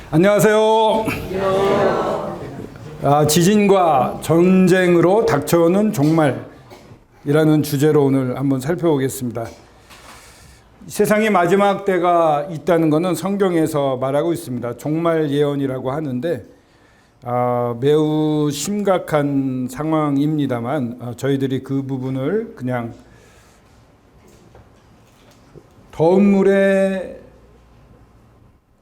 안녕하세요. 지진과 전쟁으로 닥쳐오는 종말이라는 주제로 오늘 한번 살펴보겠습니다. 세상의 마지막 때가 있다는 것은 성경에서 말하고 있습니다. 종말 예언이라고 하는데 매우 심각한 상황입니다만 저희들이 그 부분을 그냥 더운 물에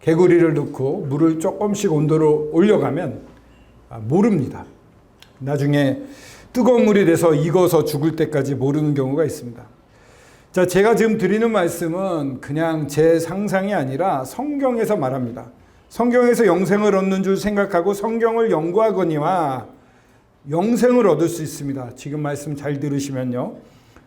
개구리를 넣고 물을 조금씩 온도를 올려가면 모릅니다. 나중에 뜨거운 물이 돼서 익어서 죽을 때까지 모르는 경우가 있습니다. 자, 제가 지금 드리는 말씀은 그냥 제 상상이 아니라 성경에서 말합니다. 성경에서 영생을 얻는 줄 생각하고 성경을 연구하거니와 영생을 얻을 수 있습니다. 지금 말씀 잘 들으시면요.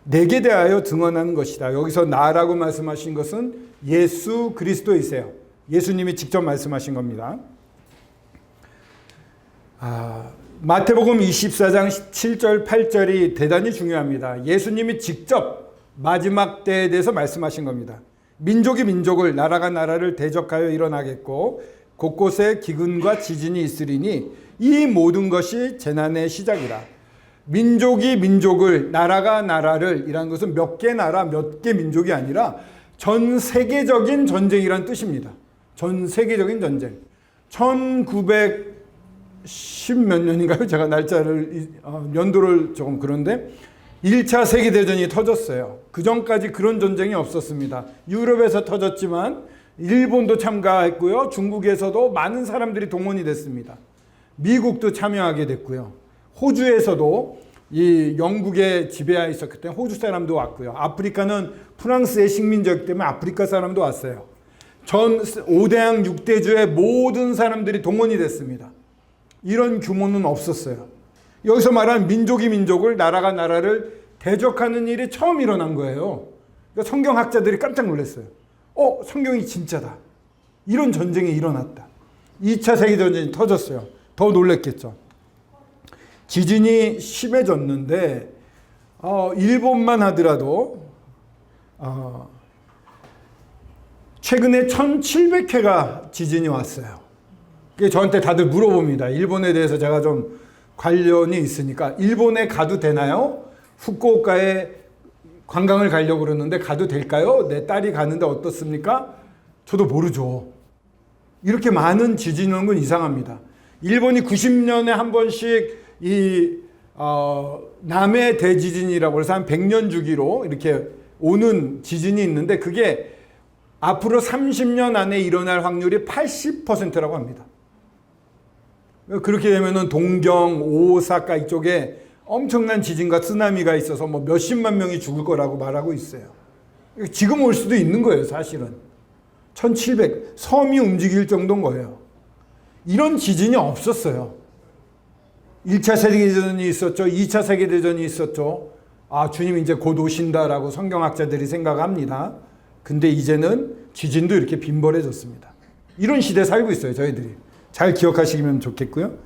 내게 대하여 등언하는 것이다. 여기서 나라고 말씀하신 것은 예수 그리스도이세요. 예수님이 직접 말씀하신 겁니다. 마태복음 24장 7절 8절이 대단히 중요합니다. 예수님이 직접 마지막 때에 대해서 말씀하신 겁니다. 민족이 민족을, 나라가 나라를 대적하여 일어나겠고 곳곳에 기근과 지진이 있으리니 이 모든 것이 재난의 시작이라. 민족이 민족을, 나라가 나라를, 이라는 것은 몇 개 나라, 몇 개 민족이 아니라 전 세계적인 전쟁이란 뜻입니다. 전 세계적인 전쟁. 1910 몇 년인가요? 제가 날짜를, 연도를 조금 그런데 1차 세계대전이 터졌어요. 그 전까지 그런 전쟁이 없었습니다. 유럽에서 터졌지만 일본도 참가했고요. 중국에서도 많은 사람들이 동원이 됐습니다. 미국도 참여하게 됐고요. 호주에서도 이 영국의 지배하에 있었기 때문에 호주 사람도 왔고요. 아프리카는 프랑스의 식민지였기 때문에 아프리카 사람도 왔어요. 전 5대양 6대주의 모든 사람들이 동원이 됐습니다. 이런 규모는 없었어요. 여기서 말하는 민족이 민족을, 나라가 나라를 대적하는 일이 처음 일어난 거예요. 그러니까 성경학자들이 깜짝 놀랐어요. 성경이 진짜다. 이런 전쟁이 일어났다. 2차 세계대전이 터졌어요. 더 놀랬겠죠. 지진이 심해졌는데 일본만 하더라도 최근에 1700회가 지진이 왔어요. 저한테 다들 물어봅니다. 일본에 대해서 제가 좀 관련이 있으니까 일본에 가도 되나요? 후쿠오카에 관광을 가려고 그러는데 가도 될까요? 내 딸이 가는데 어떻습니까? 저도 모르죠. 이렇게 많은 지진이 오는 건 이상합니다. 일본이 90년에 한 번씩 남해 대지진이라고 해서 한 100년 주기로 이렇게 오는 지진이 있는데 그게 앞으로 30년 안에 일어날 확률이 80%라고 합니다. 그렇게 되면은 동경, 오사카 이쪽에 엄청난 지진과 쓰나미가 있어서 뭐 몇십만 명이 죽을 거라고 말하고 있어요. 지금 올 수도 있는 거예요, 사실은. 1700, 섬이 움직일 정도인 거예요. 이런 지진이 없었어요. 1차 세계대전이 있었죠. 2차 세계대전이 있었죠. 주님 이제 곧 오신다라고 성경학자들이 생각합니다. 근데 이제는 지진도 이렇게 빈번해졌습니다. 이런 시대에 살고 있어요, 저희들이. 잘 기억하시면 좋겠고요.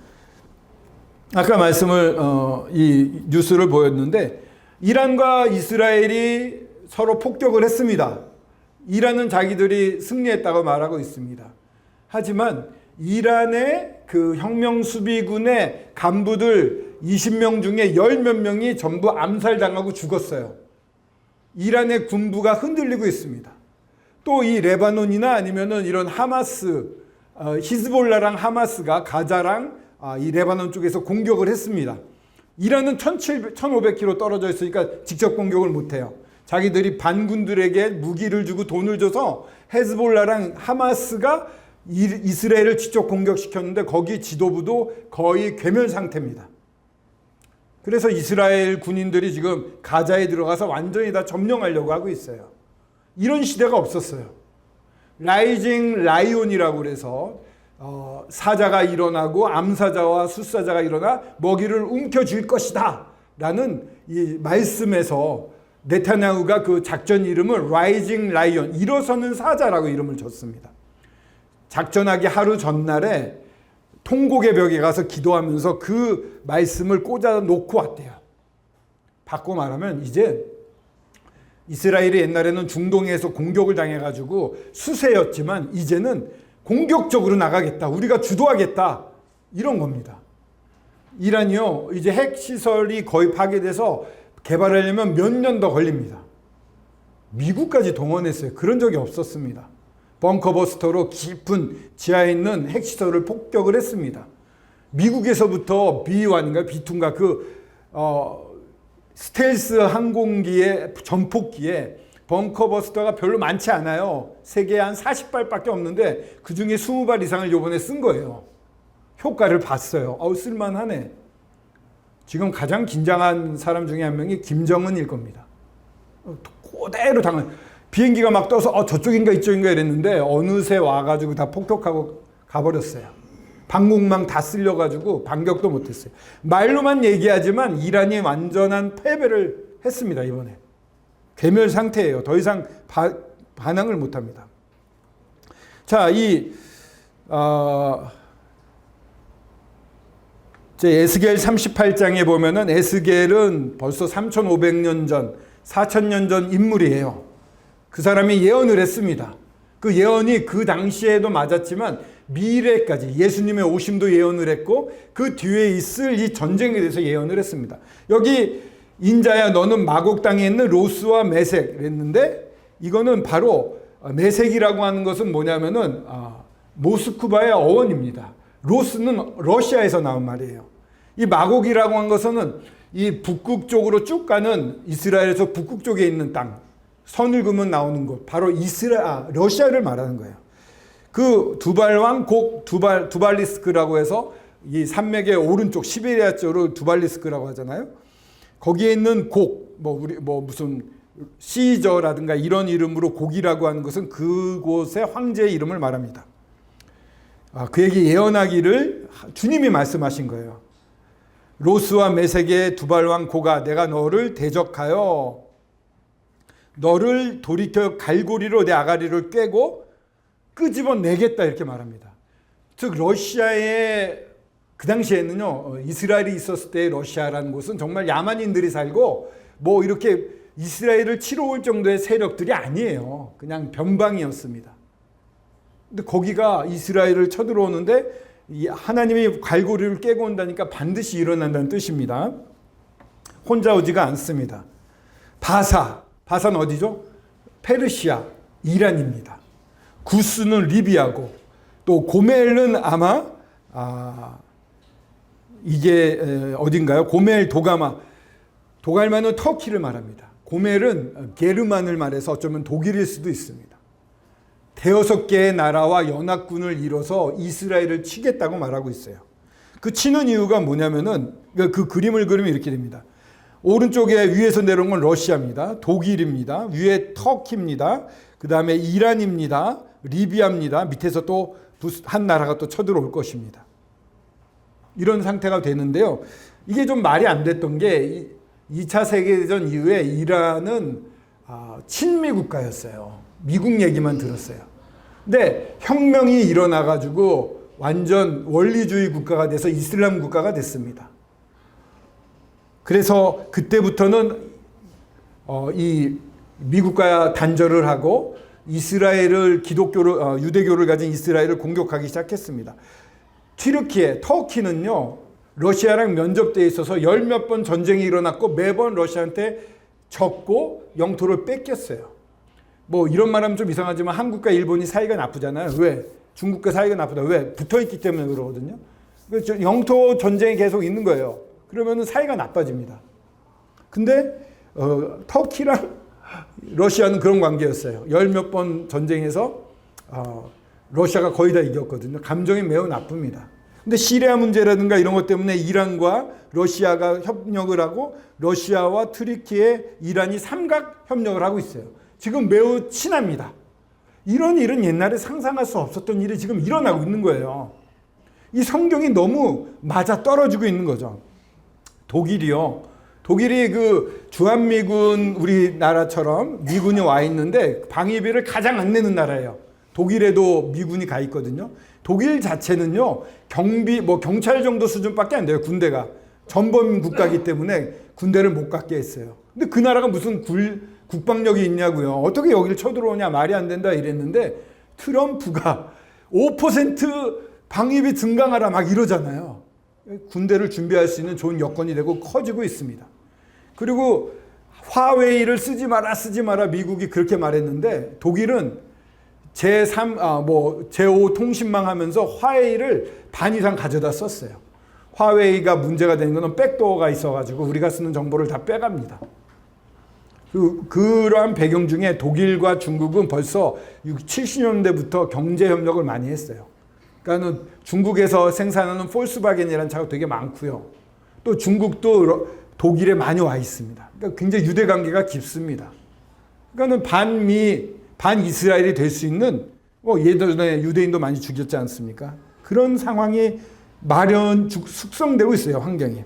아까 이 뉴스를 보였는데 이란과 이스라엘이 서로 폭격을 했습니다. 이란은 자기들이 승리했다고 말하고 있습니다. 하지만 이란의 그 혁명수비군의 간부들 20명 중에 10몇 명이 전부 암살당하고 죽었어요. 이란의 군부가 흔들리고 있습니다. 또 이 레바논이나 아니면은 이런 하마스, 히즈볼라랑 하마스가 가자랑 이 레바논 쪽에서 공격을 했습니다. 이란은 1500km 떨어져 있으니까 직접 공격을 못해요. 자기들이 반군들에게 무기를 주고 돈을 줘서 히즈볼라랑 하마스가 이스라엘을 직접 공격시켰는데 거기 지도부도 거의 괴멸 상태입니다. 그래서 이스라엘 군인들이 지금 가자에 들어가서 완전히 다 점령하려고 하고 있어요. 이런 시대가 없었어요. 라이징 라이온이라고 그래서 사자가 일어나고 암사자와 숫사자가 일어나 먹이를 움켜쥘 것이다 라는 이 말씀에서 네타냐후가 그 작전 이름을 라이징 라이온, 일어서는 사자라고 이름을 줬습니다. 작전하기 하루 전날에 통곡의 벽에 가서 기도하면서 그 말씀을 꽂아 놓고 왔대요. 바꿔 말하면 이제 이스라엘이 옛날에는 중동에서 공격을 당해가지고 수세였지만 이제는 공격적으로 나가겠다. 우리가 주도하겠다. 이런 겁니다. 이란이요, 이제 핵시설이 거의 파괴돼서 개발하려면 몇 년 더 걸립니다. 미국까지 동원했어요. 그런 적이 없었습니다. 벙커버스터로 깊은 지하에 있는 핵시설을 폭격을 했습니다. 미국에서부터 B1인가 B2인가 스텔스 항공기의 전폭기에 벙커버스터가 별로 많지 않아요. 세계에 한 40발밖에 없는데 그 중에 20발 이상을 요번에 쓴 거예요. 효과를 봤어요. 쓸만하네. 지금 가장 긴장한 사람 중에 한 명이 김정은일 겁니다. 그대로 당한. 비행기가 막 떠서 저쪽인가 이쪽인가 이랬는데 어느새 와가지고 다 폭격하고 가버렸어요. 방공망 다 쓸려가지고 반격도 못했어요. 말로만 얘기하지만 이란이 완전한 패배를 했습니다. 이번에. 괴멸 상태예요. 더 이상 반항을 못합니다. 자, 에스겔 38장에 보면은 에스겔은 벌써 3,500년 전, 4,000년 전 인물이에요. 그 사람이 예언을 했습니다. 그 예언이 그 당시에도 맞았지만 미래까지 예수님의 오심도 예언을 했고 그 뒤에 있을 이 전쟁에 대해서 예언을 했습니다. 여기 인자야 너는 마곡 땅에 있는 로스와 메색 그랬는데 이거는 바로 메색이라고 하는 것은 뭐냐면은 모스크바의 어원입니다. 로스는 러시아에서 나온 말이에요. 이 마곡이라고 한 것은 이 북극 쪽으로 쭉 가는 이스라엘에서 북극 쪽에 있는 땅, 선을 그으면 나오는 곳, 바로 러시아를 말하는 거예요. 그 두발왕 곡 두발리스크라고 해서 이 산맥의 오른쪽 시베리아 쪽으로 두발리스크라고 하잖아요. 거기에 있는 곡, 무슨 시저라든가 이런 이름으로 곡이라고 하는 것은 그곳의 황제의 이름을 말합니다. 그에게 예언하기를 주님이 말씀하신 거예요. 로스와 메색의 두발왕 고가 내가 너를 대적하여 너를 돌이켜 갈고리로 내 아가리를 꿰고 끄집어내겠다 이렇게 말합니다. 즉 러시아의 그 당시에는요 이스라엘이 있었을 때 러시아라는 곳은 정말 야만인들이 살고 뭐 이렇게 이스라엘을 치러 올 정도의 세력들이 아니에요. 그냥 변방이었습니다. 근데 거기가 이스라엘을 쳐들어오는데 하나님이 갈고리를 깨고 온다니까 반드시 일어난다는 뜻입니다. 혼자 오지가 않습니다. 바사는 어디죠? 페르시아, 이란입니다. 구스는 리비아고 또 고멜은 아마 이게 어딘가요? 고멜 도갈마는 터키를 말합니다. 고멜은 게르만을 말해서 어쩌면 독일일 수도 있습니다. 대여섯 개의 나라와 연합군을 이뤄서 이스라엘을 치겠다고 말하고 있어요. 그 치는 이유가 뭐냐면은 그 그림을 그리면 이렇게 됩니다. 오른쪽에 위에서 내려온 건 러시아입니다. 독일입니다. 위에 터키입니다. 그 다음에 이란입니다. 리비아입니다. 밑에서 또 한 나라가 또 쳐들어올 것입니다. 이런 상태가 되는데요. 이게 좀 말이 안 됐던 게 2차 세계대전 이후에 이란은 친미 국가였어요. 미국 얘기만 들었어요. 근데 혁명이 일어나가지고 완전 원리주의 국가가 돼서 이슬람 국가가 됐습니다. 그래서 그때부터는 이 미국과 단절을 하고 이스라엘을 유대교를 가진 이스라엘을 공격하기 시작했습니다. 터키는요 러시아랑 면접대에 있어서 열 몇 번 전쟁이 일어났고 매번 러시아한테 졌고 영토를 뺏겼어요. 뭐 이런 말하면 좀 이상하지만 한국과 일본이 사이가 나쁘잖아요. 왜? 중국과 사이가 나쁘다. 왜? 붙어있기 때문에 그러거든요. 영토 전쟁이 계속 있는 거예요. 그러면 사이가 나빠집니다. 근데 터키랑 러시아는 그런 관계였어요. 열 몇 번 전쟁에서 러시아가 거의 다 이겼거든요. 감정이 매우 나쁩니다. 근데 시리아 문제라든가 이런 것 때문에 이란과 러시아가 협력을 하고 러시아와 트리키에 이란이 삼각 협력을 하고 있어요. 지금 매우 친합니다. 이런 일은 옛날에 상상할 수 없었던 일이 지금 일어나고 있는 거예요. 이 성경이 너무 맞아 떨어지고 있는 거죠. 독일이 그 주한미군 우리나라처럼 미군이 와 있는데 방위비를 가장 안 내는 나라예요. 독일에도 미군이 가 있거든요. 독일 자체는요 경찰 정도 수준밖에 안 돼요. 군대가 전범 국가이기 때문에 군대를 못 갖게 했어요. 근데 그 나라가 무슨 국방력이 있냐고요. 어떻게 여기를 쳐들어오냐 말이 안 된다 이랬는데 트럼프가 5% 방위비 증강하라 막 이러잖아요. 군대를 준비할 수 있는 좋은 여건이 되고 커지고 있습니다. 그리고 화웨이를 쓰지 마라 미국이 그렇게 말했는데 독일은 제5 통신망 하면서 화웨이를 반 이상 가져다 썼어요. 화웨이가 문제가 되는 것은 백도어가 있어가지고 우리가 쓰는 정보를 다 빼갑니다. 그러한 배경 중에 독일과 중국은 벌써 70년대부터 경제 협력을 많이 했어요. 그러니까 중국에서 생산하는 폴스바겐이라는 차가 되게 많고요. 또 중국도 독일에 많이 와 있습니다. 그러니까 굉장히 유대 관계가 깊습니다. 그러니까 반미, 반이스라엘이 될 수 있는 예전에 유대인도 많이 죽였지 않습니까? 그런 상황이 숙성되고 있어요, 환경이.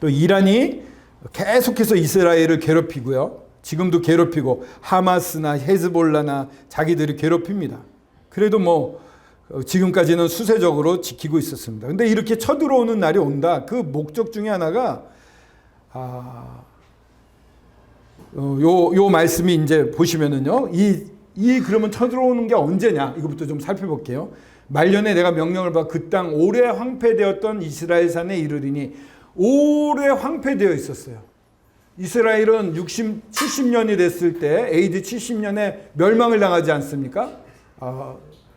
또 이란이 계속해서 이스라엘을 괴롭히고요. 지금도 괴롭히고 하마스나 헤즈볼라나 자기들이 괴롭힙니다. 그래도 지금까지는 수세적으로 지키고 있었습니다. 근데 이렇게 쳐들어오는 날이 온다. 그 목적 중에 하나가 요 말씀이 이제 보시면은요. 그러면 쳐들어오는 게 언제냐? 이거부터 좀 살펴볼게요. 말년에 내가 명령을 받아 그 땅 오래 황폐되었던 이스라엘 산에 이르리니 오래 황폐되어 있었어요. 이스라엘은 70년이 됐을 때 AD 70년에 멸망을 당하지 않습니까?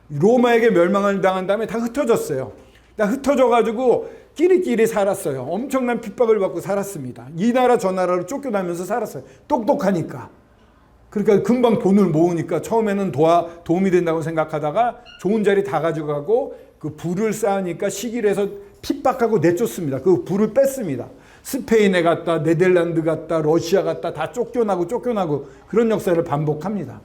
로마에게 멸망을 당한 다음에 다 흩어졌어요. 다 흩어져가지고 끼리끼리 살았어요. 엄청난 핍박을 받고 살았습니다. 이 나라 저 나라로 쫓겨나면서 살았어요. 똑똑하니까. 그러니까 금방 돈을 모으니까 처음에는 도움이 된다고 생각하다가 좋은 자리 다 가져가고 그 부를 쌓으니까 시기를 해서 핍박하고 내쫓습니다. 그 부를 뺐습니다. 스페인에 갔다, 네덜란드 갔다, 러시아 갔다 다 쫓겨나고 그런 역사를 반복합니다.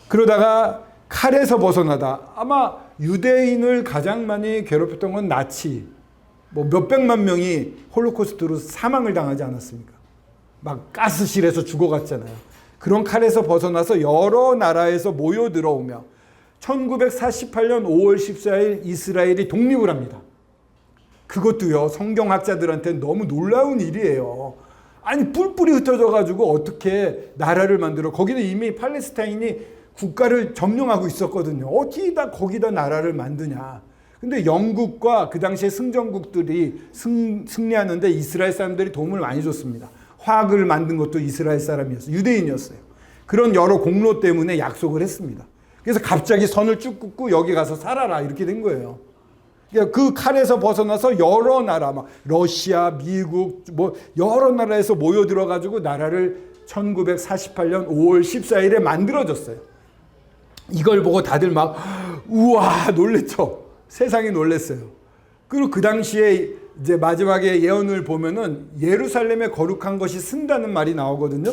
그러다가 칼에서 벗어나다 아마 유대인을 가장 많이 괴롭혔던 건 나치. 몇백만 명이 홀로코스트로 사망을 당하지 않았습니까? 막 가스실에서 죽어갔잖아요. 그런 칼에서 벗어나서 여러 나라에서 모여 들어오며 1948년 5월 14일 이스라엘이 독립을 합니다. 그것도요, 성경학자들한테 너무 놀라운 일이에요. 아니, 뿔뿔이 흩어져 가지고 어떻게 나라를 만들어. 거기는 이미 팔레스타인이 국가를 점령하고 있었거든요. 어떻게 거기다 나라를 만드냐. 근데 영국과 그 당시에 승전국들이 승리하는데 이스라엘 사람들이 도움을 많이 줬습니다. 화학을 만든 것도 이스라엘 사람이었어요. 유대인이었어요. 그런 여러 공로 때문에 약속을 했습니다. 그래서 갑자기 선을 쭉 긋고 여기 가서 살아라 이렇게 된 거예요. 그러니까 그 칼에서 벗어나서 여러 나라, 러시아, 미국, 여러 나라에서 모여들어가지고 나라를 1948년 5월 14일에 만들어졌어요. 이걸 보고 다들 우와 놀랬죠. 세상이 놀랬어요. 그리고 그 당시에 이제 마지막에 예언을 보면은 예루살렘에 거룩한 것이 쓴다는 말이 나오거든요.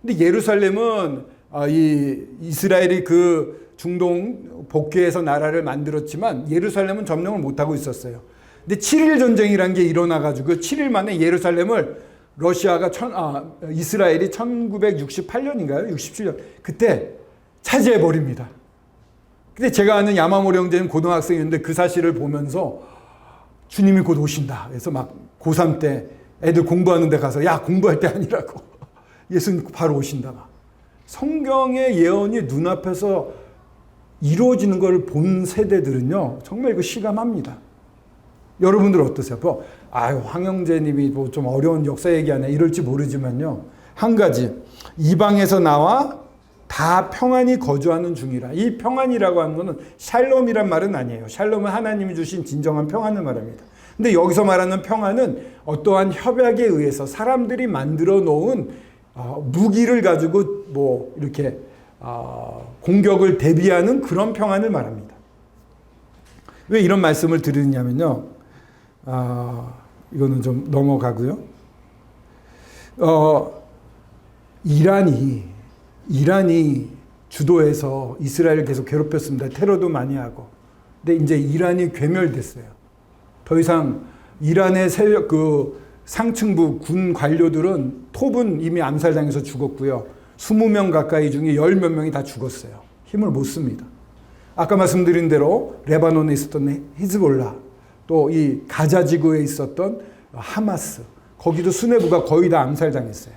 근데 예루살렘은 이스라엘이 그 중동 복귀해서 나라를 만들었지만 예루살렘은 점령을 못하고 있었어요. 근데 7일 전쟁이라는 게 일어나가지고 7일 만에 예루살렘을 이스라엘이 1968년인가요? 67년. 그때 차지해버립니다. 근데 제가 아는 야마모리 형제는 고등학생이었는데 그 사실을 보면서 주님이 곧 오신다. 그래서 고3 때 애들 공부하는 데 가서 야, 공부할 때 아니라고. 예수님 바로 오신다. 성경의 예언이 눈앞에서 이루어지는 걸 본 세대들은요, 정말 이거 실감합니다. 여러분들 어떠세요? 황 형제님이 좀 어려운 역사 얘기하네. 이럴지 모르지만요. 한 가지, 이방에서 나와 다 평안히 거주하는 중이라. 이 평안이라고 하는 것은 샬롬이란 말은 아니에요. 샬롬은 하나님이 주신 진정한 평안을 말합니다. 근데 여기서 말하는 평안은 어떠한 협약에 의해서 사람들이 만들어 놓은 무기를 가지고 이렇게 공격을 대비하는 그런 평안을 말합니다. 왜 이런 말씀을 드리냐면요. 이거는 좀 넘어가고요. 이란이 주도해서 이스라엘을 계속 괴롭혔습니다. 테러도 많이 하고. 근데 이제 이란이 괴멸됐어요. 더 이상 이란의 상층부 군 관료들은 톱은 이미 암살당해서 죽었고요. 20명 가까이 중에 10몇 명이 다 죽었어요. 힘을 못 씁니다. 아까 말씀드린 대로 레바논에 있었던 히즈볼라, 또 이 가자 지구에 있었던 하마스, 거기도 수뇌부가 거의 다 암살당했어요.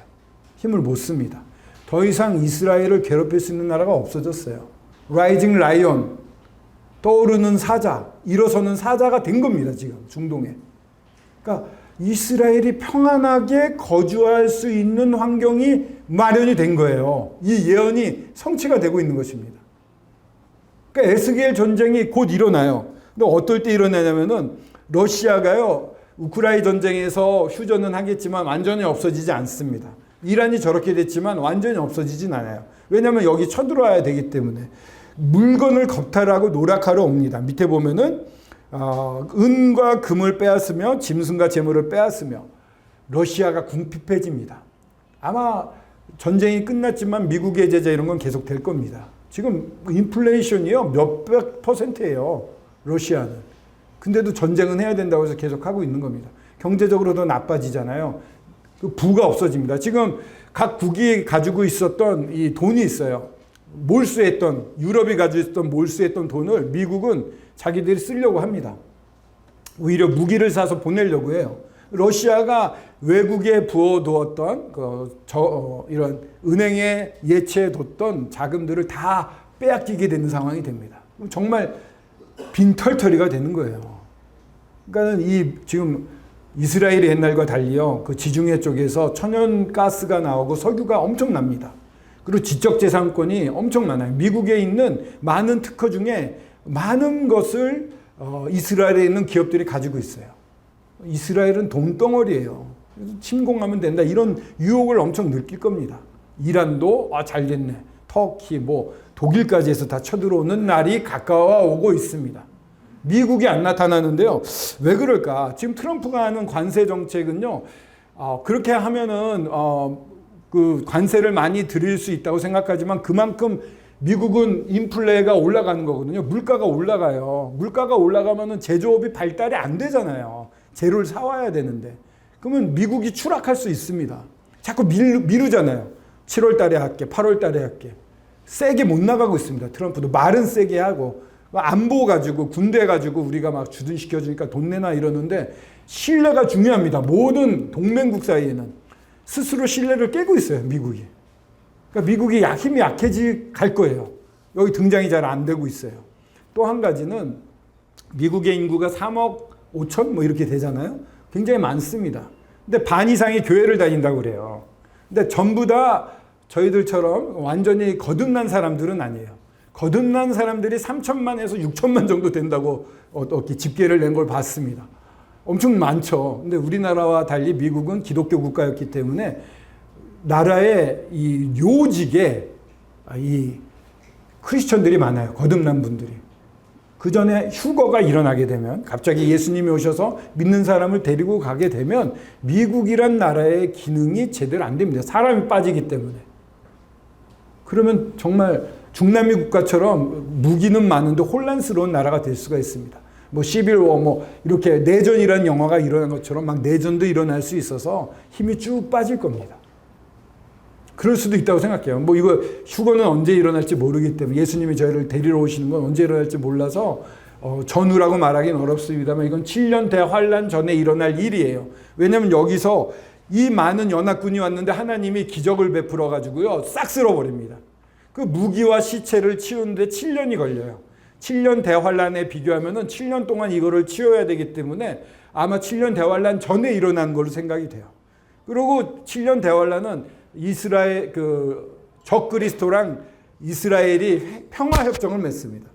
힘을 못 씁니다. 더 이상 이스라엘을 괴롭힐 수 있는 나라가 없어졌어요. 라이징 라이온, 떠오르는 사자, 일어서는 사자가 된 겁니다. 지금 중동에. 그러니까 이스라엘이 평안하게 거주할 수 있는 환경이 마련이 된 거예요. 이 예언이 성취가 되고 있는 것입니다. 그러니까 에스겔 전쟁이 곧 일어나요. 근데 어떨 때 일어나냐면은 러시아가요, 우크라이나 전쟁에서 휴전은 하겠지만 완전히 없어지지 않습니다. 이란이 저렇게 됐지만 완전히 없어지진 않아요. 왜냐하면 여기 쳐들어와야 되기 때문에. 물건을 겁탈하고 노략하러 옵니다. 밑에 보면은 은과 금을 빼앗으며 짐승과 재물을 빼앗으며 러시아가 궁핍해집니다. 아마 전쟁이 끝났지만 미국의 제재 이런 건 계속 될 겁니다. 지금 인플레이션이요 몇백 %예요. 러시아는. 근데도 전쟁은 해야 된다고 해서 계속 하고 있는 겁니다. 경제적으로 더 나빠지잖아요. 그 부가 없어집니다. 지금 각 국이 가지고 있었던 이 돈이 있어요. 몰수했던, 유럽이 가지고 있었던 몰수했던 돈을 미국은 자기들이 쓰려고 합니다. 오히려 무기를 사서 보내려고 해요. 러시아가 외국에 부어두었던 이런 은행에 예치해뒀던 자금들을 다 빼앗기게 되는 상황이 됩니다. 정말 빈털터리가 되는 거예요. 그러니까 지금 이스라엘이 옛날과 달리요, 그 지중해 쪽에서 천연가스가 나오고 석유가 엄청납니다. 그리고 지적재산권이 엄청 많아요. 미국에 있는 많은 특허 중에 많은 것을 이스라엘에 있는 기업들이 가지고 있어요. 이스라엘은 돈덩어리예요. 침공하면 된다. 이런 유혹을 엄청 느낄 겁니다. 이란도 잘 됐네. 터키, 독일까지 해서 다 쳐들어오는 날이 가까워오고 있습니다. 미국이 안 나타나는데요. 왜 그럴까? 지금 트럼프가 하는 관세 정책은요, 그렇게 하면은 그 관세를 많이 드릴 수 있다고 생각하지만 그만큼 미국은 인플레가 올라가는 거거든요. 물가가 올라가요. 물가가 올라가면은 제조업이 발달이 안 되잖아요. 재료를 사와야 되는데. 그러면 미국이 추락할 수 있습니다. 자꾸 미루잖아요. 7월 달에 할게, 8월 달에 할게. 세게 못 나가고 있습니다. 트럼프도 말은 세게 하고 안보 가지고 군대 가지고 우리가 막 주둔시켜주니까 돈 내나 이러는데 신뢰가 중요합니다. 모든 동맹국 사이에는 스스로 신뢰를 깨고 있어요. 미국이. 그러니까 미국이 힘이 갈 거예요. 여기 등장이 잘 안 되고 있어요. 또 한 가지는 미국의 인구가 3억 5천 이렇게 되잖아요. 굉장히 많습니다. 근데 반 이상이 교회를 다닌다고 그래요. 근데 전부 다 저희들처럼 완전히 거듭난 사람들은 아니에요. 거듭난 사람들이 3천만에서 6천만 정도 된다고 어떻게 집계를 낸 걸 봤습니다. 엄청 많죠. 근데 우리나라와 달리 미국은 기독교 국가였기 때문에 나라의 이 요직에 이 크리스천들이 많아요. 거듭난 분들이. 그 전에 휴거가 일어나게 되면 갑자기 예수님이 오셔서 믿는 사람을 데리고 가게 되면 미국이란 나라의 기능이 제대로 안 됩니다. 사람이 빠지기 때문에. 그러면 정말 중남미 국가처럼 무기는 많은데 혼란스러운 나라가 될 수가 있습니다. 시빌워 이렇게 내전이라는 영화가 일어난 것처럼 막 내전도 일어날 수 있어서 힘이 쭉 빠질 겁니다. 그럴 수도 있다고 생각해요. 이거 휴거는 언제 일어날지 모르기 때문에 예수님이 저희를 데리러 오시는 건 언제 일어날지 몰라서 전후라고 말하기는 어렵습니다만 이건 7년 대환란 전에 일어날 일이에요. 왜냐하면 여기서 이 많은 연합군이 왔는데 하나님이 기적을 베풀어 가지고요 싹 쓸어버립니다. 그 무기와 시체를 치우는데 7년이 걸려요. 7년 대환란에 비교하면은 7년 동안 이거를 치워야 되기 때문에 아마 7년 대환란 전에 일어난 걸로 생각이 돼요. 그리고 7년 대환란은 이스라엘 적그리스도랑 이스라엘이 평화협정을 맺습니다.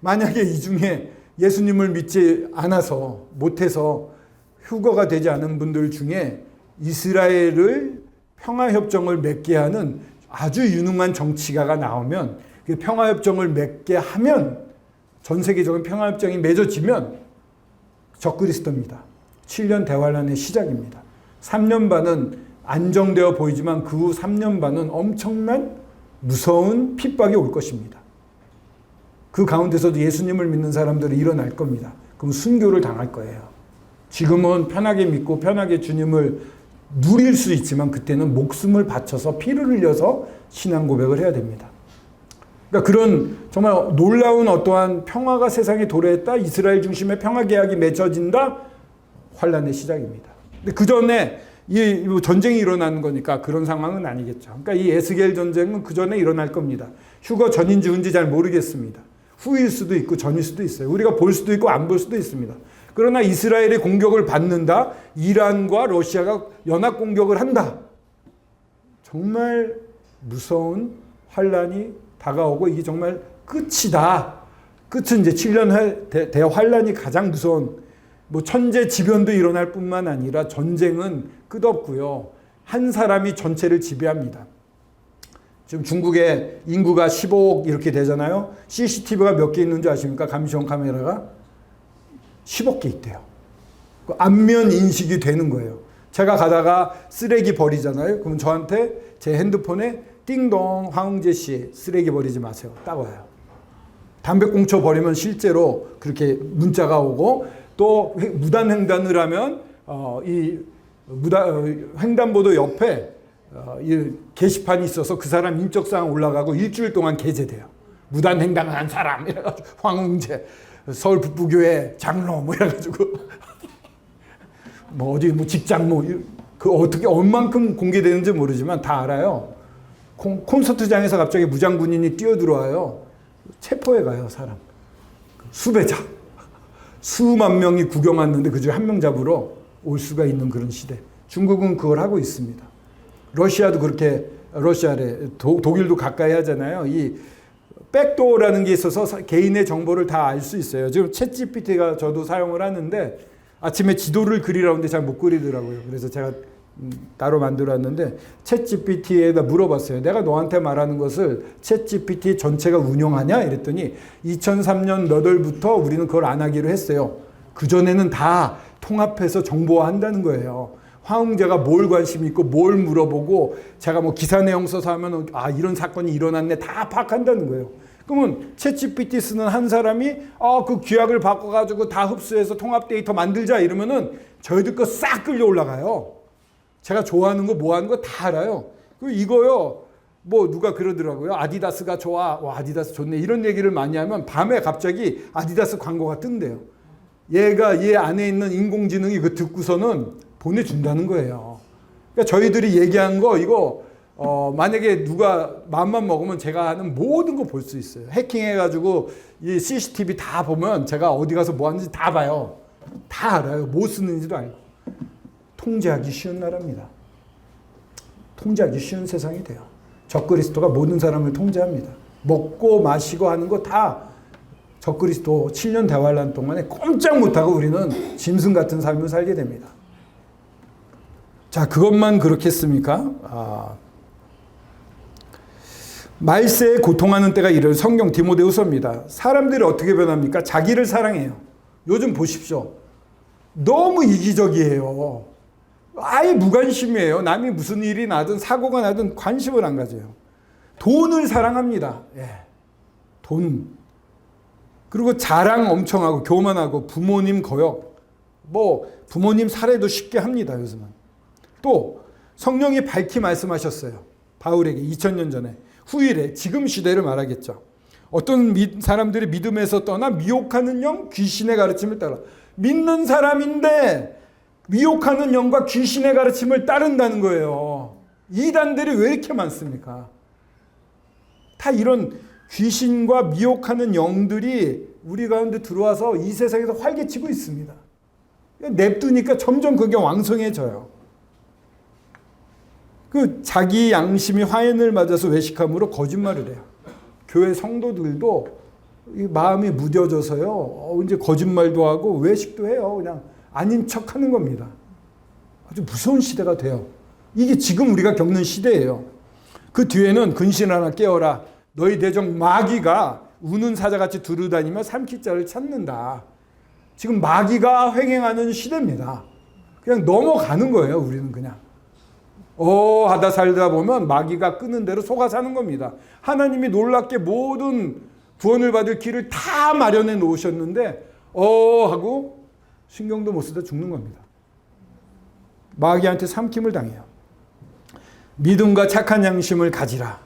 만약에 이 중에 예수님을 믿지 않아서 못해서 휴거가 되지 않은 분들 중에 이스라엘을 평화협정을 맺게 하는 아주 유능한 정치가가 나오면 그 평화협정을 맺게 하면 전 세계적인 평화협정이 맺어지면 적그리스도입니다. 7년 대환란의 시작입니다. 3년 반은 안정되어 보이지만 그 후 3년 반은 엄청난 무서운 핍박이 올 것입니다. 그 가운데서도 예수님을 믿는 사람들이 일어날 겁니다. 그럼 순교를 당할 거예요. 지금은 편하게 믿고 편하게 주님을 누릴 수 있지만 그때는 목숨을 바쳐서 피를 흘려서 신앙 고백을 해야 됩니다. 그러니까 그런 정말 놀라운 어떠한 평화가 세상에 도래했다. 이스라엘 중심의 평화 계약이 맺어진다. 환란의 시작입니다. 근데 그 전에 이 전쟁이 일어나는 거니까 그런 상황은 아니겠죠. 그러니까 이 에스겔 전쟁은 그 전에 일어날 겁니다. 휴거 전인지 후인지 잘 모르겠습니다. 후일 수도 있고 전일 수도 있어요. 우리가 볼 수도 있고 안 볼 수도 있습니다. 그러나 이스라엘의 공격을 받는다. 이란과 러시아가 연합 공격을 한다. 정말 무서운 환란이 다가오고 이게 정말 끝이다. 끝은 이제 7년 대환란이 가장 무서운 뭐 천재지변도 일어날 뿐만 아니라 전쟁은 끝없고요. 한 사람이 전체를 지배합니다. 지금 중국의 인구가 15억 이렇게 되잖아요. CCTV가 몇 개 있는 줄 아십니까? 감시용 카메라가 10억 개 있대요. 안면 인식이 되는 거예요. 제가 가다가 쓰레기 버리잖아요. 그럼 저한테 제 핸드폰에 띵동 황웅재 씨 쓰레기 버리지 마세요. 딱 와요. 담배꽁초 버리면 실제로 그렇게 문자가 오고 또 무단횡단을 하면 이 횡단보도 옆에 이 게시판이 있어서 그 사람 인적사항 올라가고 일주일 동안 게재돼요. 무단횡단을 한 사람 이래가지고 황웅재 서울 북부교회 장로 뭐 이래가지고 뭐 어디 뭐 직장 뭐 그 어떻게 얼만큼 공개되는지 모르지만 다 알아요. 콘서트장에서 갑자기 무장군인이 뛰어들어와요. 체포해 가요 사람. 수배자. 수만 명이 구경 왔는데 그중에 한 명 잡으러 올 수가 있는 그런 시대. 중국은 그걸 하고 있습니다. 러시아도 그렇게 러시아래 독일도 가까이 하잖아요. 이 백도어라는 게 있어서 개인의 정보를 다 알 수 있어요. 지금 챗GPT가 저도 사용을 하는데 아침에 지도를 그리라고 하는데 잘 못 그리더라고요. 그래서 제가 따로 만들었는데 챗GPT에다 물어봤어요. 내가 너한테 말하는 것을 챗GPT 전체가 운영하냐? 이랬더니 2003년 몇 월부터 우리는 그걸 안 하기로 했어요. 그전에는 다 통합해서 정보화한다는 거예요. 황웅재가 뭘 관심 있고 뭘 물어보고 제가 뭐 기사 내용 써서 하면 아 이런 사건이 일어났네 다 파악한다는 거예요. 그러면 챗GPT 쓰는 한 사람이 그 규약을 바꿔가지고 다 흡수해서 통합 데이터 만들자 이러면은 저희들 거 싹 끌려 올라가요. 제가 좋아하는 거 뭐 하는 거 다 알아요. 그리고 이거요 뭐 누가 그러더라고요. 아디다스가 좋아. 와 아디다스 좋네. 이런 얘기를 많이 하면 밤에 갑자기 아디다스 광고가 뜬대요. 얘가 얘 안에 있는 인공지능이 그 듣고서는 보내준다는 거예요. 그러니까 저희들이 얘기한 거 이거 만약에 누가 마음만 먹으면 제가 하는 모든 거 볼 수 있어요. 해킹해가지고 이 CCTV 다 보면 제가 어디 가서 뭐 하는지 다 봐요. 다 알아요. 뭐 쓰는지도 알고. 통제하기 쉬운 나라입니다. 통제하기 쉬운 세상이 돼요. 적그리스도가 모든 사람을 통제합니다. 먹고 마시고 하는 거 다 적그리스도 7년 대환란 동안에 꼼짝 못하고 우리는 짐승 같은 삶을 살게 됩니다. 자, 그것만 그렇겠습니까? 말세에 고통하는 때가 이르러 성경 디모데후서입니다. 사람들이 어떻게 변합니까? 자기를 사랑해요. 요즘 보십시오. 너무 이기적이에요. 아예 무관심이에요. 남이 무슨 일이 나든 사고가 나든 관심을 안 가져요. 돈을 사랑합니다. 예. 돈. 그리고 자랑 엄청 하고 교만하고 부모님 거역. 뭐 부모님 살해도 쉽게 합니다. 요즘은. 또 성령이 밝히 말씀하셨어요. 바울에게 2000년 전에. 후일에 지금 시대를 말하겠죠. 어떤 사람들이 믿음에서 떠나 미혹하는 영, 귀신의 가르침을 따라. 믿는 사람인데 미혹하는 영과 귀신의 가르침을 따른다는 거예요. 이단들이 왜 이렇게 많습니까? 다 이런 귀신과 미혹하는 영들이 우리 가운데 들어와서 이 세상에서 활개치고 있습니다. 냅두니까 점점 그게 왕성해져요. 그 자기 양심이 화인을 맞아서 외식함으로 거짓말을 해요. 교회 성도들도 이 마음이 무뎌져서요. 이제 거짓말도 하고 외식도 해요. 그냥 아닌 척하는 겁니다. 아주 무서운 시대가 돼요. 이게 지금 우리가 겪는 시대예요. 그 뒤에는 근신하나 깨어라. 너희 대적 마귀가 우는 사자같이 두루다니며 삼킬 자를 찾는다. 지금 마귀가 횡행하는 시대입니다. 그냥 넘어가는 거예요. 우리는 그냥. 하다 살다 보면 마귀가 끄는 대로 속아 사는 겁니다. 하나님이 놀랍게 모든 구원을 받을 길을 다 마련해 놓으셨는데 하고 신경도 못 쓰다 죽는 겁니다. 마귀한테 삼킴을 당해요. 믿음과 착한 양심을 가지라.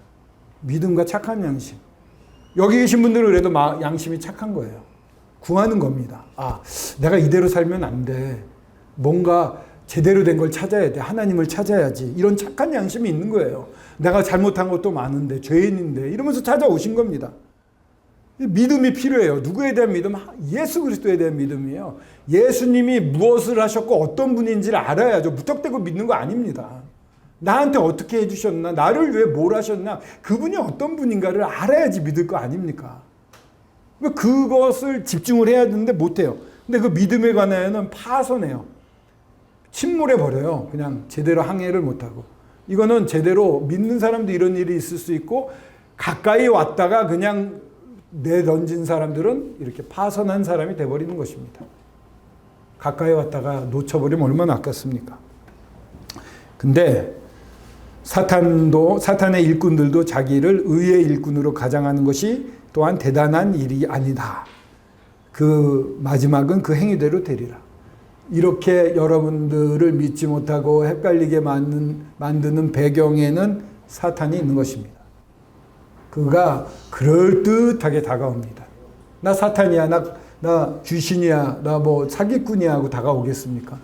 믿음과 착한 양심. 여기 계신 분들은 그래도 양심이 착한 거예요. 구하는 겁니다. 내가 이대로 살면 안 돼. 뭔가 제대로 된 걸 찾아야 돼. 하나님을 찾아야지. 이런 착한 양심이 있는 거예요. 내가 잘못한 것도 많은데 죄인인데 이러면서 찾아오신 겁니다. 믿음이 필요해요. 누구에 대한 믿음? 예수 그리스도에 대한 믿음이에요. 예수님이 무엇을 하셨고 어떤 분인지를 알아야죠. 무턱대고 믿는 거 아닙니다. 나한테 어떻게 해주셨나? 나를 위해 뭘 하셨나? 그분이 어떤 분인가를 알아야지 믿을 거 아닙니까? 그것을 집중을 해야 되는데 못해요. 근데 그 믿음에 관하여는 파손해요. 침몰해버려요. 그냥 제대로 항해를 못하고. 이거는 제대로 믿는 사람도 이런 일이 있을 수 있고, 가까이 왔다가 그냥 내던진 사람들은 이렇게 파손한 사람이 돼버리는 것입니다. 가까이 왔다가 놓쳐버리면 얼마나 아깝습니까? 근데 사탄의 일꾼들도 자기를 의의 일꾼으로 가장하는 것이 또한 대단한 일이 아니다. 그 마지막은 그 행위대로 되리라. 이렇게 여러분들을 믿지 못하고 헷갈리게 만드는 배경에는 사탄이 있는 것입니다. 그가 그럴듯하게 다가옵니다. 나 사탄이야, 나 귀신이야, 나 뭐 사기꾼이야 하고 다가오겠습니까?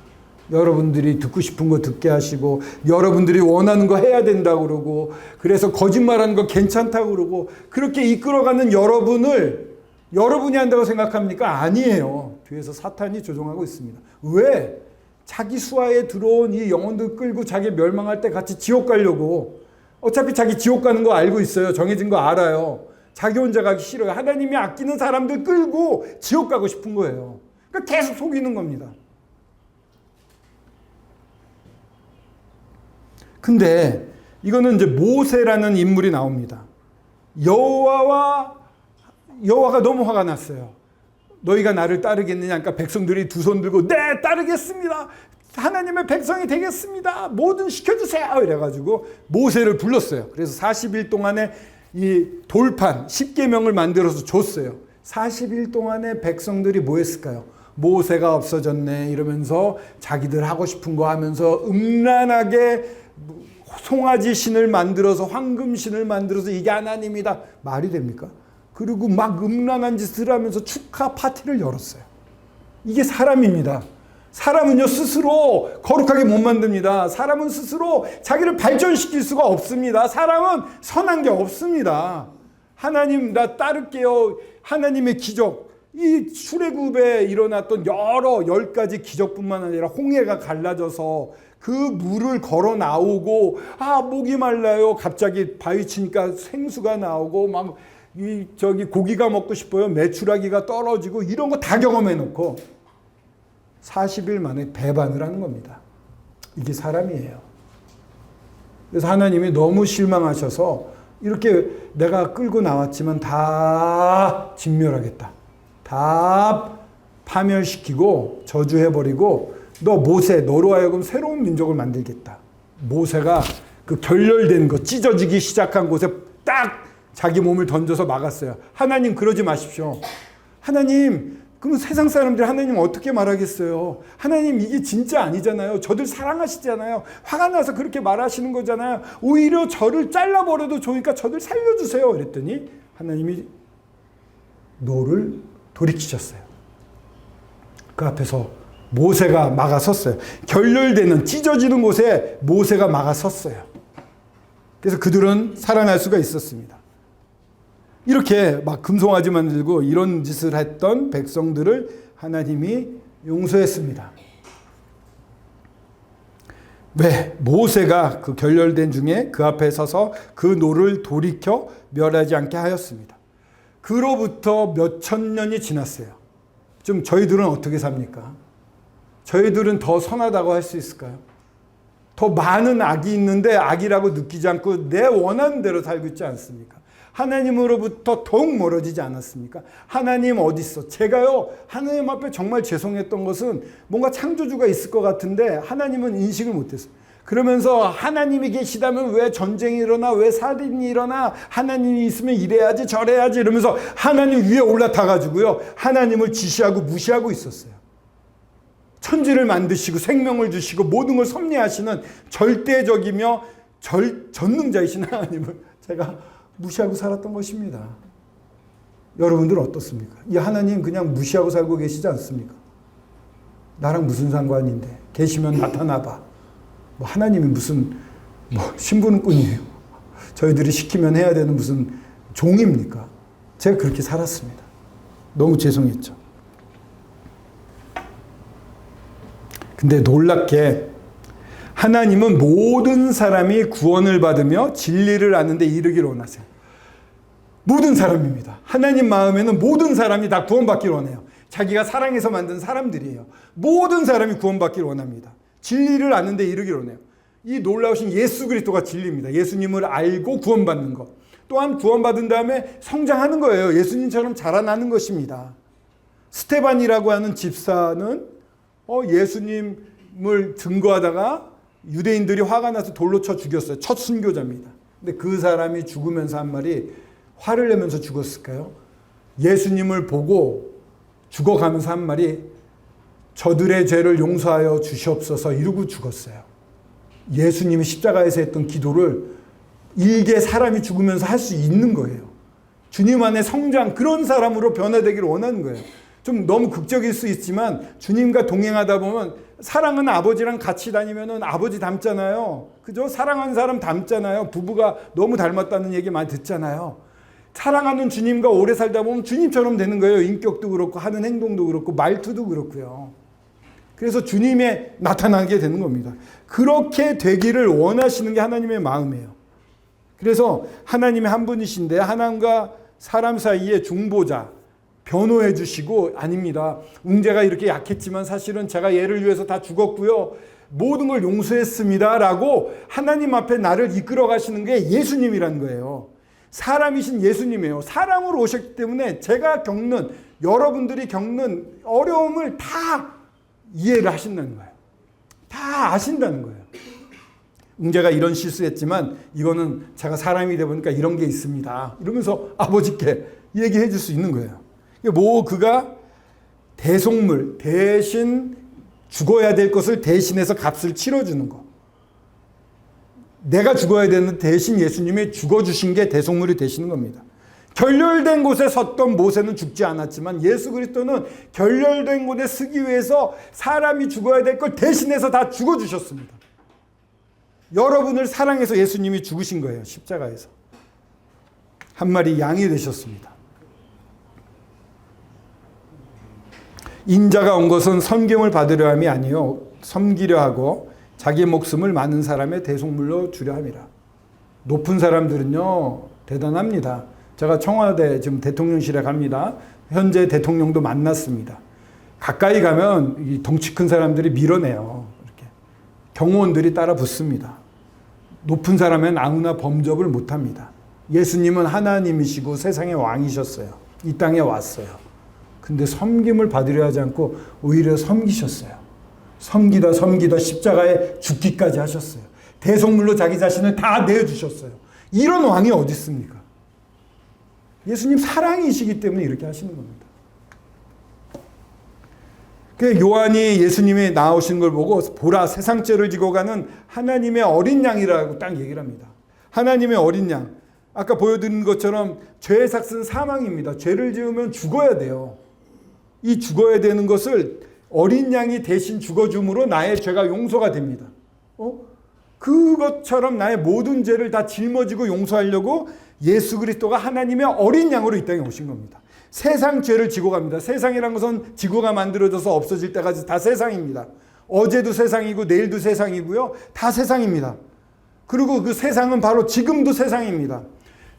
여러분들이 듣고 싶은 거 듣게 하시고, 여러분들이 원하는 거 해야 된다고 그러고, 그래서 거짓말하는 거 괜찮다고 그러고, 그렇게 이끌어가는 여러분이 한다고 생각합니까? 아니에요. 뒤에서 사탄이 조종하고 있습니다. 왜? 자기 수하에 들어온 이 영혼들 끌고 자기 멸망할 때 같이 지옥 가려고. 어차피 자기 지옥 가는 거 알고 있어요. 정해진 거 알아요. 자기 혼자 가기 싫어요. 하나님이 아끼는 사람들 끌고 지옥 가고 싶은 거예요. 그러니까 계속 속이는 겁니다. 근데 이거는 이제 모세라는 인물이 나옵니다. 여호와가 너무 화가 났어요. 너희가 나를 따르겠느냐? 그러니까 백성들이 두 손 들고 네, 따르겠습니다. 하나님의 백성이 되겠습니다. 뭐든 시켜주세요. 이래가지고 모세를 불렀어요. 그래서 40일 동안에 이 돌판 10계명을 만들어서 줬어요. 40일 동안에 백성들이 뭐 했을까요? 모세가 없어졌네 이러면서 자기들 하고 싶은 거 하면서 음란하게 송아지 신을 만들어서 황금 신을 만들어서 이게 하나님이다. 말이 됩니까? 그리고 막 음란한 짓을 하면서 축하 파티를 열었어요. 이게 사람입니다. 사람은요 스스로 거룩하게 못 만듭니다. 사람은 스스로 자기를 발전시킬 수가 없습니다. 사람은 선한 게 없습니다. 하나님 나 따를게요. 하나님의 기적, 이 출애굽에 일어났던 여러 10가지 기적뿐만 아니라 홍해가 갈라져서 그 물을 걸어 나오고 목이 말라요. 갑자기 바위 치니까 생수가 나오고 막 고기가 먹고 싶어요. 메추라기가 떨어지고 이런 거 다 경험해 놓고 40일 만에 배반을 하는 겁니다. 이게 사람이에요. 그래서 하나님이 너무 실망하셔서 이렇게 내가 끌고 나왔지만 다 진멸하겠다. 다 파멸시키고 저주해버리고 너 모세, 너로 하여금 새로운 민족을 만들겠다. 모세가 그 결렬된 거, 찢어지기 시작한 곳에 딱 자기 몸을 던져서 막았어요. 하나님 그러지 마십시오. 하나님, 그럼 세상 사람들이 하나님 어떻게 말하겠어요? 하나님 이게 진짜 아니잖아요. 저들 사랑하시잖아요. 화가 나서 그렇게 말하시는 거잖아요. 오히려 저를 잘라버려도 좋으니까 저들 살려주세요. 그랬더니 하나님이 노를 돌이키셨어요. 그 앞에서 모세가 막아섰어요. 결렬되는 찢어지는 곳에 모세가 막아섰어요. 그래서 그들은 살아날 수가 있었습니다. 이렇게 막 금송아지 만들고 이런 짓을 했던 백성들을 하나님이 용서했습니다. 왜? 모세가 그 결렬된 중에 그 앞에 서서 그 노를 돌이켜 멸하지 않게 하였습니다. 그로부터 몇천 년이 지났어요. 좀 저희들은 어떻게 삽니까? 저희들은 더 선하다고 할 수 있을까요? 더 많은 악이 있는데 악이라고 느끼지 않고 내 원하는 대로 살고 있지 않습니까? 하나님으로부터 더욱 멀어지지 않았습니까? 하나님 어디 있어? 제가요 하나님 앞에 정말 죄송했던 것은 뭔가 창조주가 있을 것 같은데 하나님은 인식을 못했어요. 그러면서 하나님이 계시다면 왜 전쟁이 일어나? 왜 살인이 일어나? 하나님이 있으면 이래야지 저래야지 이러면서 하나님 위에 올라타가지고요 하나님을 지시하고 무시하고 있었어요. 천지를 만드시고 생명을 주시고 모든 걸 섭리하시는 절대적이며 전능자이신 하나님을 제가 무시하고 살았던 것입니다. 여러분들은 어떻습니까? 이 하나님 그냥 무시하고 살고 계시지 않습니까? 나랑 무슨 상관인데 계시면 나타나봐. 뭐 하나님이 무슨 신분꾼이에요. 저희들이 시키면 해야 되는 무슨 종입니까? 제가 그렇게 살았습니다. 너무 죄송했죠. 근데 놀랍게 하나님은 모든 사람이 구원을 받으며 진리를 아는 데 이르기를 원하세요. 모든 사람입니다. 하나님 마음에는 모든 사람이 다 구원받기를 원해요. 자기가 사랑해서 만든 사람들이에요. 모든 사람이 구원받기를 원합니다. 진리를 아는 데 이르기를 원해요. 이 놀라우신 예수 그리스도가 진리입니다. 예수님을 알고 구원받는 것. 또한 구원받은 다음에 성장하는 거예요. 예수님처럼 자라나는 것입니다. 스테반이라고 하는 집사는 예수님을 증거하다가 유대인들이 화가 나서 돌로 쳐 죽였어요. 첫 순교자입니다. 근데 그 사람이 죽으면서 한 말이, 화를 내면서 죽었을까요? 예수님을 보고 죽어가면서 한 말이, 저들의 죄를 용서하여 주시옵소서 이러고 죽었어요. 예수님이 십자가에서 했던 기도를 일개 사람이 죽으면서 할 수 있는 거예요. 주님 안에 성장, 그런 사람으로 변화되기를 원하는 거예요. 좀 너무 극적일 수 있지만 주님과 동행하다 보면, 사랑하는 아버지랑 같이 다니면은 아버지 닮잖아요. 그죠? 사랑하는 사람 닮잖아요. 부부가 너무 닮았다는 얘기 많이 듣잖아요. 사랑하는 주님과 오래 살다 보면 주님처럼 되는 거예요. 인격도 그렇고 하는 행동도 그렇고 말투도 그렇고요. 그래서 주님에 나타나게 되는 겁니다. 그렇게 되기를 원하시는 게 하나님의 마음이에요. 그래서 하나님의 한 분이신데 하나님과 사람 사이의 중보자, 변호해 주시고, 아닙니다. 웅재가 이렇게 약했지만 사실은 제가 얘를 위해서 다 죽었고요. 모든 걸 용서했습니다. 라고 하나님 앞에 나를 이끌어 가시는 게 예수님이라는 거예요. 사람이신 예수님이에요. 사람으로 오셨기 때문에 제가 겪는, 여러분들이 겪는 어려움을 다 이해를 하신다는 거예요. 다 아신다는 거예요. 웅재가 이런 실수했지만 이거는 제가 사람이 되다 보니까 이런 게 있습니다. 이러면서 아버지께 얘기해 줄 수 있는 거예요. 그가 대속물, 대신 죽어야 될 것을 대신해서 값을 치러주는 거. 내가 죽어야 되는 대신 예수님이 죽어주신 게 대속물이 되시는 겁니다. 결렬된 곳에 섰던 모세는 죽지 않았지만 예수 그리스도는 결렬된 곳에 서기 위해서 사람이 죽어야 될 걸 대신해서 다 죽어주셨습니다. 여러분을 사랑해서 예수님이 죽으신 거예요. 십자가에서. 한 마리 양이 되셨습니다. 인자가 온 것은 섬김을 받으려 함이 아니요 섬기려 하고 자기 목숨을 많은 사람의 대속물로 주려 함이라. 높은 사람들은요 대단합니다. 제가 청와대 지금 대통령실에 갑니다. 현재 대통령도 만났습니다. 가까이 가면 이 덩치 큰 사람들이 밀어내요. 이렇게 경호원들이 따라 붙습니다. 높은 사람은 아무나 범접을 못합니다. 예수님은 하나님이시고 세상의 왕이셨어요. 이 땅에 왔어요. 근데 섬김을 받으려 하지 않고 오히려 섬기셨어요. 섬기다 십자가에 죽기까지 하셨어요. 대속물로 자기 자신을 다 내어주셨어요. 이런 왕이 어디 있습니까? 예수님 사랑이시기 때문에 이렇게 하시는 겁니다. 요한이 예수님이 나오신 걸 보고 보라 세상 죄를 지고 가는 하나님의 어린 양이라고 딱 얘기를 합니다. 하나님의 어린 양. 아까 보여드린 것처럼 죄의 삭은 사망입니다. 죄를 지으면 죽어야 돼요. 이 죽어야 되는 것을 어린 양이 대신 죽어줌으로 나의 죄가 용서가 됩니다. 그것처럼 나의 모든 죄를 다 짊어지고 용서하려고 예수 그리스도가 하나님의 어린 양으로 이 땅에 오신 겁니다. 세상 죄를 지고 갑니다. 세상이란 것은 지구가 만들어져서 없어질 때까지 다 세상입니다. 어제도 세상이고 내일도 세상이고요. 다 세상입니다. 그리고 그 세상은 바로 지금도 세상입니다.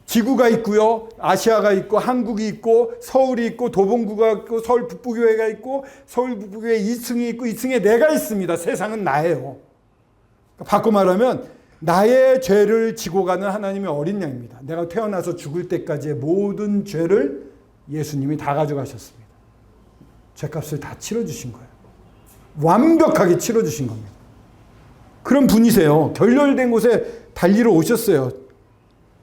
지구가 있고요. 아시아가 있고 한국이 있고 서울이 있고 도봉구가 있고 서울 북부교회가 있고 서울 북부교회 2층이 있고 2층에 내가 있습니다. 세상은 나예요. 바꿔 말하면 나의 죄를 지고 가는 하나님의 어린 양입니다. 내가 태어나서 죽을 때까지의 모든 죄를 예수님이 다 가져가셨습니다. 죄값을 다 치러주신 거예요. 완벽하게 치러주신 겁니다. 그런 분이세요. 결렬된 곳에 달리러 오셨어요.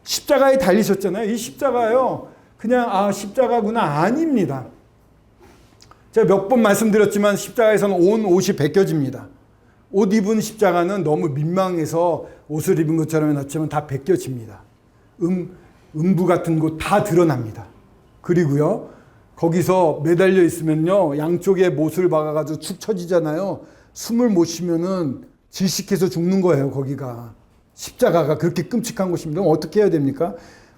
십자가에 달리셨잖아요. 이 십자가요. 그냥 십자가구나 아닙니다. 제가 몇 번 말씀드렸지만 십자가에서는 온 옷이 벗겨집니다. 옷 입은 십자가는 너무 민망해서 옷을 입은 것처럼 해놨지만 다 벗겨집니다. 음부 같은 곳 다 드러납니다. 그리고요. 거기서 매달려 있으면요. 양쪽에 못을 박아가지고 축 처지잖아요. 숨을 못 쉬면은 질식해서 죽는 거예요. 거기가. 십자가가 그렇게 끔찍한 곳입니다. 그럼 어떻게 해야 됩니까?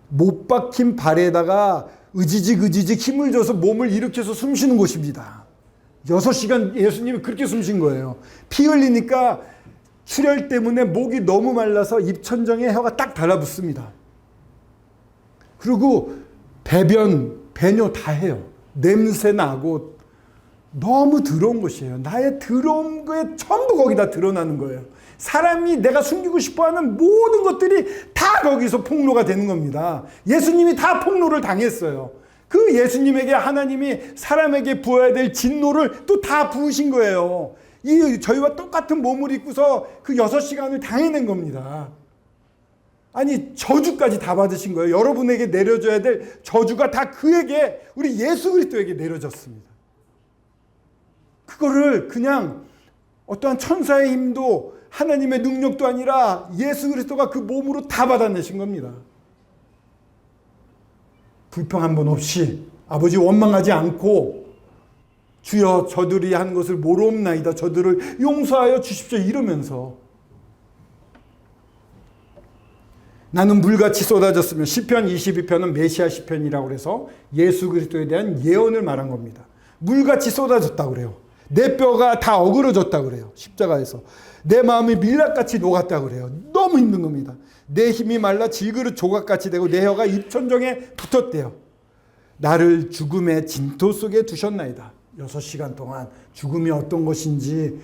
못 박힌 발에다가 의지직 힘을 줘서 몸을 일으켜서 숨 쉬는 곳입니다. 6시간 예수님이 그렇게 숨 쉰 거예요. 피 흘리니까 출혈 때문에 목이 너무 말라서 입천정에 혀가 딱 달라붙습니다. 그리고 배변, 배뇨 다 해요. 냄새 나고 너무 더러운 것이에요. 나의 더러운 거에 전부 거기다 드러나는 거예요. 사람이 내가 숨기고 싶어하는 모든 것들이 다 거기서 폭로가 되는 겁니다. 예수님이 다 폭로를 당했어요. 그 예수님에게 하나님이 사람에게 부어야 될 진노를 또 다 부으신 거예요. 이 저희와 똑같은 몸을 입고서 그 6시간을 당해낸 겁니다. 아니 저주까지 다 받으신 거예요. 여러분에게 내려져야 될 저주가 다 그에게, 우리 예수 그리스도에게 내려졌습니다. 그거를 그냥 어떠한 천사의 힘도 하나님의 능력도 아니라 예수 그리스도가 그 몸으로 다 받아내신 겁니다. 불평 한 번 없이 아버지 원망하지 않고 주여 저들이 한 것을 모르옵나이다, 저들을 용서하여 주십시오 이러면서 나는 물같이 쏟아졌으며, 시편 22편은 메시아 시편이라고 해서 예수 그리스도에 대한 예언을 말한 겁니다. 물같이 쏟아졌다고 그래요. 내 뼈가 다 어그러졌다고 그래요. 십자가에서 내 마음이 밀랍같이 녹았다고 그래요. 너무 힘든 겁니다. 내 힘이 말라 질그릇 조각같이 되고 내 혀가 입천정에 붙었대요. 나를 죽음의 진토 속에 두셨나이다. 6시간 동안 죽음이 어떤 것인지,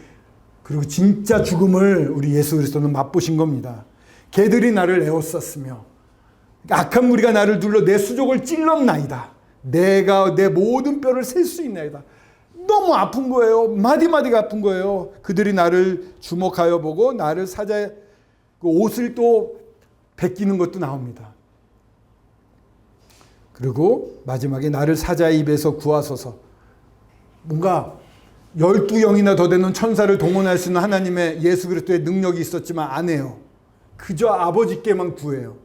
그리고 진짜 죽음을 우리 예수 그리스도는 맛보신 겁니다. 개들이 나를 에워쌌으며 악한 무리가 나를 둘러 내 수족을 찔렀나이다. 내가 내 모든 뼈를 셀 수 있나이다. 너무 아픈 거예요. 마디마디가 아픈 거예요. 그들이 나를 주목하여 보고 나를 사자의 그 옷을 또 벗기는 것도 나옵니다. 그리고 마지막에 나를 사자의 입에서 구하소서. 뭔가 12영이나 더 되는 천사를 동원할 수 있는 하나님의 예수 그리스도의 능력이 있었지만 안 해요. 그저 아버지께만 구해요.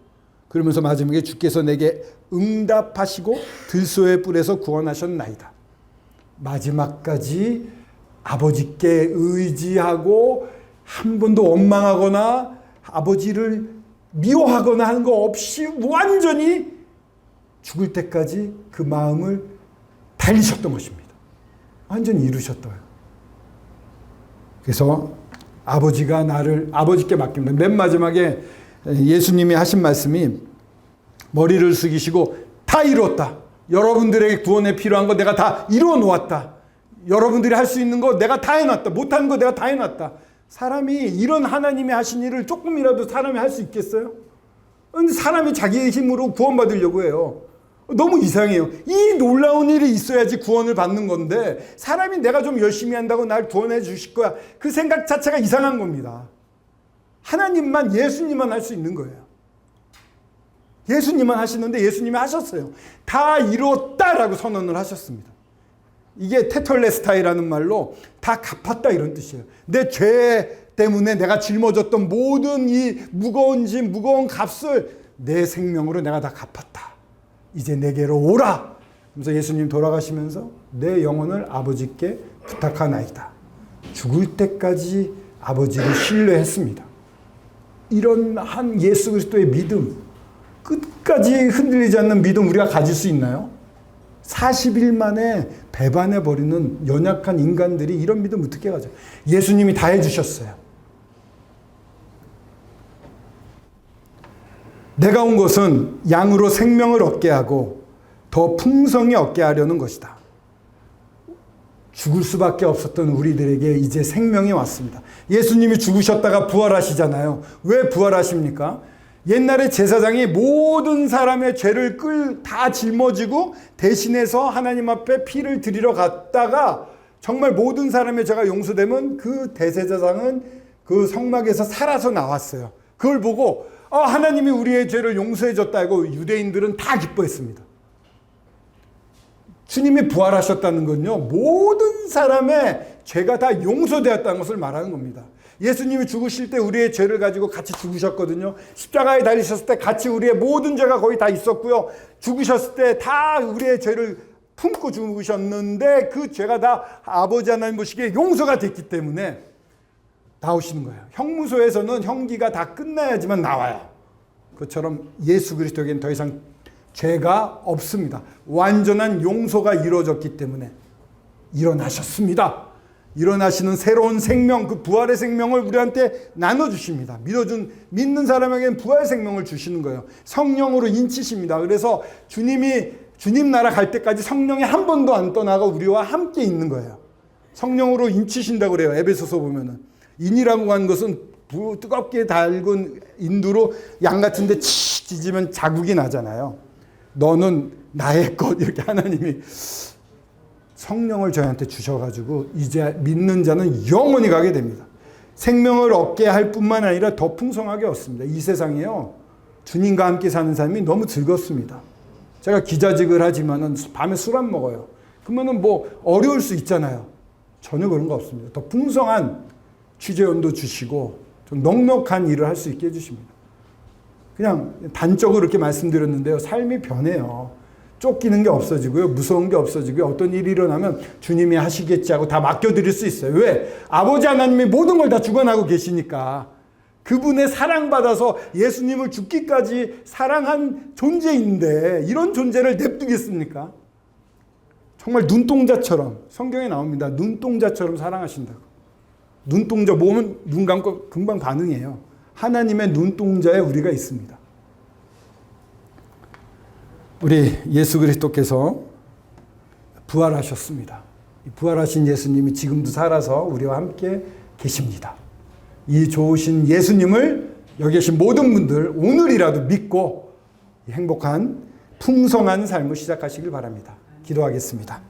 그러면서 마지막에 주께서 내게 응답하시고 들소의 뿔에서 구원하셨나이다. 마지막까지 아버지께 의지하고 한 번도 원망하거나 아버지를 미워하거나 하는 거 없이 완전히 죽을 때까지 그 마음을 달리셨던 것입니다. 완전히 이루셨어요. 그래서 아버지가 나를 아버지께 맡깁니다. 맨 마지막에 예수님이 하신 말씀이 머리를 숙이시고 다 이루었다. 여러분들에게 구원에 필요한 거 내가 다 이루어 놓았다. 여러분들이 할 수 있는 거 내가 다 해놨다. 못하는 거 내가 다 해놨다. 사람이 이런 하나님이 하신 일을 조금이라도 사람이 할 수 있겠어요? 근데 사람이 자기의 힘으로 구원받으려고 해요. 너무 이상해요. 이 놀라운 일이 있어야지 구원을 받는 건데 사람이 내가 좀 열심히 한다고 날 구원해 주실 거야. 그 생각 자체가 이상한 겁니다. 하나님만, 예수님만 할 수 있는 거예요. 예수님만 하시는데 예수님이 하셨어요. 다 이루었다라고 선언을 하셨습니다. 이게 테텔레스타이라는 말로 다 갚았다 이런 뜻이에요. 내 죄 때문에 내가 짊어졌던 모든 이 무거운 짐, 무거운 값을 내 생명으로 내가 다 갚았다. 이제 내게로 오라. 그래서 예수님 돌아가시면서 내 영혼을 아버지께 부탁하나이다. 죽을 때까지 아버지를 신뢰했습니다. 이런 한 예수 그리스도의 믿음, 끝까지 흔들리지 않는 믿음 우리가 가질 수 있나요? 40일 만에 배반해버리는 연약한 인간들이 이런 믿음 어떻게 가져? 예수님이 다 해주셨어요. 내가 온 것은 양으로 생명을 얻게 하고 더 풍성히 얻게 하려는 것이다. 죽을 수밖에 없었던 우리들에게 이제 생명이 왔습니다. 예수님이 죽으셨다가 부활하시잖아요. 왜 부활하십니까? 옛날에 제사장이 모든 사람의 죄를 다 짊어지고 대신해서 하나님 앞에 피를 드리러 갔다가 정말 모든 사람의 죄가 용서되면 그 대제사장은 그 성막에서 살아서 나왔어요. 그걸 보고 하나님이 우리의 죄를 용서해 줬다고 유대인들은 다 기뻐했습니다. 주님이 부활하셨다는 건요, 모든 사람의 죄가 다 용서되었다는 것을 말하는 겁니다. 예수님이 죽으실 때 우리의 죄를 가지고 같이 죽으셨거든요. 십자가에 달리셨을 때 같이 우리의 모든 죄가 거의 다 있었고요. 죽으셨을 때 다 우리의 죄를 품고 죽으셨는데 그 죄가 다 아버지 하나님 보시기에 용서가 됐기 때문에 나오시는 거예요. 형무소에서는 형기가 다 끝나야지만 나와요. 그것처럼 예수 그리스도에게는 더 이상 죄가 없습니다. 완전한 용서가 이루어졌기 때문에 일어나셨습니다. 일어나시는 새로운 생명, 그 부활의 생명을 우리한테 나눠주십니다. 믿는 사람에게는 부활의 생명을 주시는 거예요. 성령으로 인치십니다. 그래서 주님 나라 갈 때까지 성령이 한 번도 안 떠나가 우리와 함께 있는 거예요. 성령으로 인치신다고 그래요. 에베소서 보면은. 인이라고 하는 것은 뜨겁게 달군 인두로 양 같은데 찢으면 자국이 나잖아요. 너는 나의 것, 이렇게 하나님이 성령을 저희한테 주셔가지고 이제 믿는 자는 영원히 가게 됩니다. 생명을 얻게 할 뿐만 아니라 더 풍성하게 얻습니다. 이 세상에요, 주님과 함께 사는 삶이 너무 즐겁습니다. 제가 기자직을 하지만은 밤에 술 안 먹어요. 그러면은 뭐 어려울 수 있잖아요. 전혀 그런 거 없습니다. 더 풍성한 취재원도 주시고 좀 넉넉한 일을 할 수 있게 해주십니다. 그냥 단적으로 이렇게 말씀드렸는데요, 삶이 변해요. 쫓기는 게 없어지고요, 무서운 게 없어지고요, 어떤 일이 일어나면 주님이 하시겠지 하고 다 맡겨드릴 수 있어요. 왜? 아버지 하나님이 모든 걸 다 주관하고 계시니까. 그분의 사랑받아서 예수님을 죽기까지 사랑한 존재인데 이런 존재를 냅두겠습니까? 정말 눈동자처럼, 성경에 나옵니다. 눈동자처럼 사랑하신다고. 눈동자 보면 눈 감고 금방 반응해요. 하나님의 눈동자에 우리가 있습니다. 우리 예수 그리스도께서 부활하셨습니다. 부활하신 예수님이 지금도 살아서 우리와 함께 계십니다. 이 좋으신 예수님을 여기 계신 모든 분들 오늘이라도 믿고 행복한 풍성한 삶을 시작하시길 바랍니다. 기도하겠습니다.